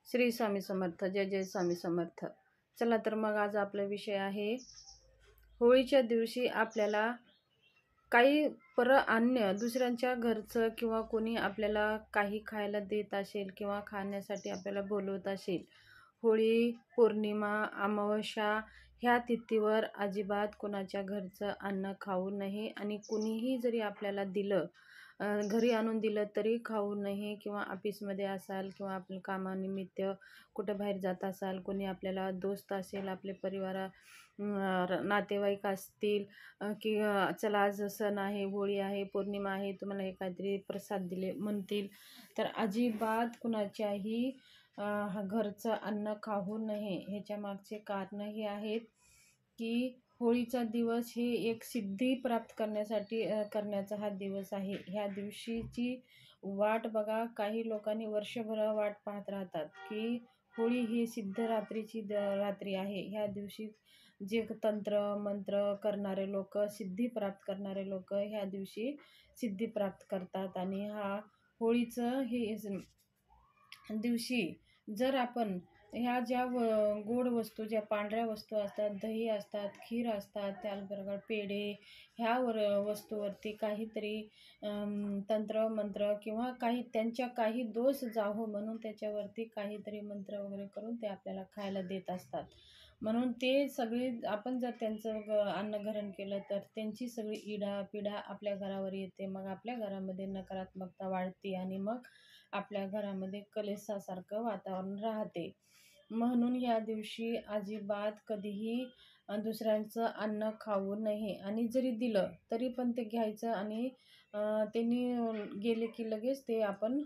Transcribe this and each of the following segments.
श्री स्वामी समर्थ. जय जय स्वामी समर्थ. चला तर मग आज आपला विषय आहे, होळीच्या दिवशी आपल्याला काही अन्य दुसऱ्यांच्या घरचं किंवा कोणी आपल्याला काही खायला देत असेल किंवा खाण्यासाठी आपल्याला बोलवत असेल, होळी, पौर्णिमा, अमावस्या ह्या तिथीवर अजिबात कोणाच्या घरचं अन्न खाऊ नये. आणि कुणीही जरी आपल्याला दिलं, घरी आणून दिलं तरी खाऊ नये. किंवा ऑफिसमध्ये असाल किंवा आपल्या कामानिमित्त कुठं बाहेर जात असाल, कोणी आपल्याला दोस्त असेल, आपले नातेवाईक असतील, की चला आज सण आहे, होळी आहे, पौर्णिमा आहे, तुम्हाला हे काहीतरी प्रसाद दिले म्हणतील, तर अजिबात कुणाच्याही घरचं अन्न खाऊ नये. ह्याच्या मागचे कारण हे आहेत की होळीचा दिवस हे एक सिद्धी प्राप्त करण्यासाठी करण्याचा हा दिवस आहे. ह्या दिवशीची वाट बघा, काही लोकांनी वर्षभर वाट पाहत राहतात की होळी ही सिद्धरात्रीची रात्री आहे. ह्या दिवशी जे तंत्र मंत्र करणारे लोक, सिद्धी प्राप्त करणारे लोक ह्या दिवशी सिद्धी प्राप्त करतात. आणि होळीचं हे दिवशी जर आपण ह्या ज्या गोड वस्तू, ज्या पांढऱ्या वस्तू असतात, दही असतात, खीर असतात, त्याचबरोबर पेढे, ह्या वस्तूवरती काहीतरी तंत्र मंत्र किंवा त्यांच्या काही दोष जावो म्हणून त्याच्यावरती काहीतरी मंत्र वगैरे करून ते आपल्याला खायला देत असतात. म्हणून ते सगळी आपण जर त्यांचं अन्नग्रहण केलं तर त्यांची सगळी पिढा आपल्या घरावर येते. मग आपल्या घरामध्ये नकारात्मकता वाढते आणि मग आपल्या घरामध्ये कलेशासारखं वातावरण राहते. म्हणून या दिवशी अजिबात कधीही दुसऱ्यांचं अन्न खाऊ नये. आणि जरी दिलं तरी पण ते घ्यायचं आणि त्यांनी गेले की लगेच ते आपण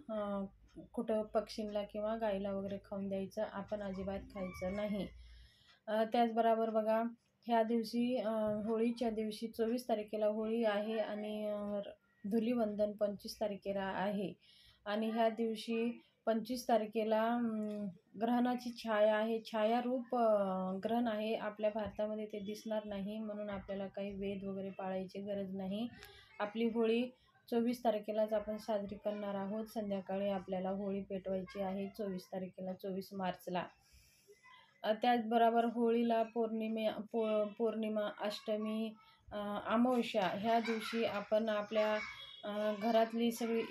कुठं पक्षींना किंवा गाईला वगैरे खाऊन द्यायचं. आपण अजिबात खायचं नाही. त्याचबरोबर बघा, ह्या दिवशी होळीच्या दिवशी 24 तारखेला होळी आहे आणि धुलीवंदन 25 तारखेला आहे. आणि ह्या दिवशी 25 तारखेला ग्रहणाची छाया आहे, छायारूप ग्रहण आहे. आपल्या भारतामध्ये ते दिसणार नाही, म्हणून आपल्याला काही वेद वगैरे पाळायची गरज नाही. आपली होळी 24 तारखेलाच आपण साजरी करणार आहोत. संध्याकाळी आपल्याला होळी पेटवायची आहे 24 तारखेला, 24 मार्चला. त्याचबरोबर होळीला पौर्णिमा, अष्टमी, अमावस्या ह्या दिवशी आपण आपल्या घरातली सगळी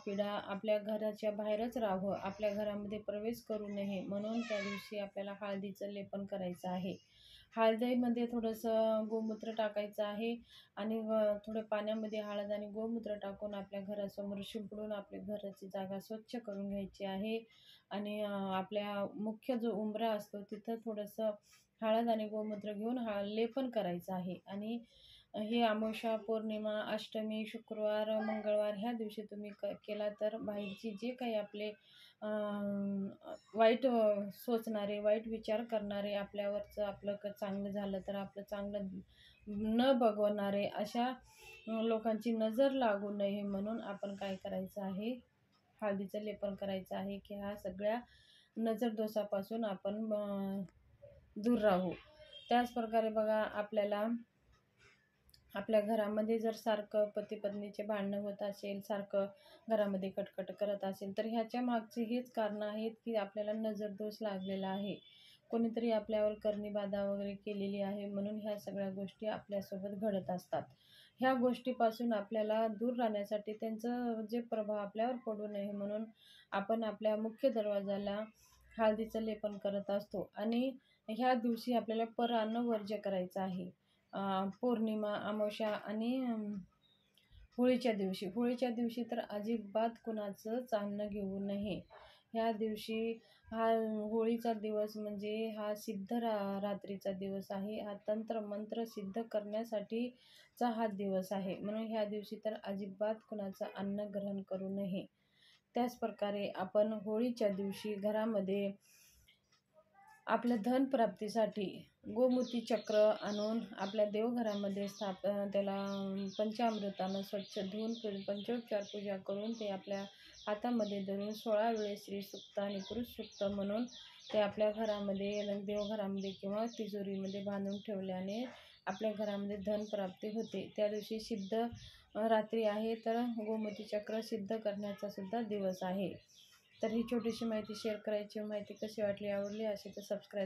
पिढा आपल्या घराच्या बाहेरच राहावं, आपल्या घरामध्ये प्रवेश करू नये. म्हणून त्या दिवशी आपल्याला हळदीचं लेपन करायचं आहे. हळदीमध्ये थोडंसं गोमूत्र टाकायचं आहे आणि थोडं पाण्यामध्ये हळद आणि गोमूत्र टाकून आपल्या घरासमोर शिंपडून आपल्या घराची जागा स्वच्छ करून घ्यायची आहे. आणि आपल्या मुख्य जो उंबरा असतो तिथं थोडंसं हळद आणि गोमूत्र घेऊन लेपन करायचं आहे. आणि हे अमावस्या, पौर्णिमा, अष्टमी, शुक्रवार, मंगळवार ह्या दिवशी तुम्ही केला तर बाहेरची जे काही आपले वाईट सोचणारे, वाईट विचार करणारे, आपल्यावरचं आपलं चांगलं झालं तर आपलं चांगलं न बघवणारे अशा लोकांची नजर लागू नये म्हणून आपण काय करायचं आहे, हळदीचं लेपन करायचं आहे की ह्या सगळ्या नजरदोषापासून आपण दूर राहू. त्याचप्रकारे बघा, आपल्याला आपल्या घरामध्ये जर सारखं पती पत्नीचे भांडणं होत असेल, सारखं घरामध्ये कटकट करत असेल, तर ह्याच्या मागचे हेच कारणं आहेत की आपल्याला नजरदोष लागलेला आहे, कोणीतरी आपल्यावर करणी-बाधा वगैरे केलेली आहे. म्हणून ह्या सगळ्या गोष्टी आपल्यासोबत घडत असतात. ह्या गोष्टीपासून आपल्याला दूर राहण्यासाठी त्यांचं जे प्रभाव आपल्यावर पडू नये म्हणून आपण आपल्या मुख्य दरवाजाला हळदीचं लेपन करत असतो. आणि ह्या दिवशी आपल्याला अन्न वर्ज्य करायचं आहे. पौर्णिमा, अमावस्या आणि होळीच्या दिवशी तर अजिबात कुणाचंच अन्न घेऊ नये. ह्या दिवशी होळीचा दिवस म्हणजे हा सिद्ध रात्रीचा दिवस आहे. हा तंत्र मंत्र सिद्ध करण्यासाठीचा हा दिवस आहे. म्हणून ह्या दिवशी तर अजिबात कुणाचं अन्न ग्रहण करू नये. त्याचप्रकारे आपण होळीच्या दिवशी घरामध्ये आपल्या धनप्राप्तीसाठी गोमूती चक्र आणून आपल्या देवघरामध्ये त्याला पंचामृतानं स्वच्छ धुवून पंचोपचार पूजा करून ते आपल्या हातामध्ये धरून 16 वेळेस श्री सूक्त आणि पुरुष सूक्त म्हणून ते आपल्या घरामध्ये, देवघरामध्ये किंवा तिजोरीमध्ये बांधून ठेवल्याने आपल्या घरामध्ये धनप्राप्ती होते. त्या दिवशी सिद्ध रात्री आहे, तर गोमूती चक्र सिद्ध करण्याचा सुद्धा दिवस आहे. तर ही छोटीशी माहिती शेअर करायची. माहिती कशी वाटली, आवडली असेल तर सबस्क्राईब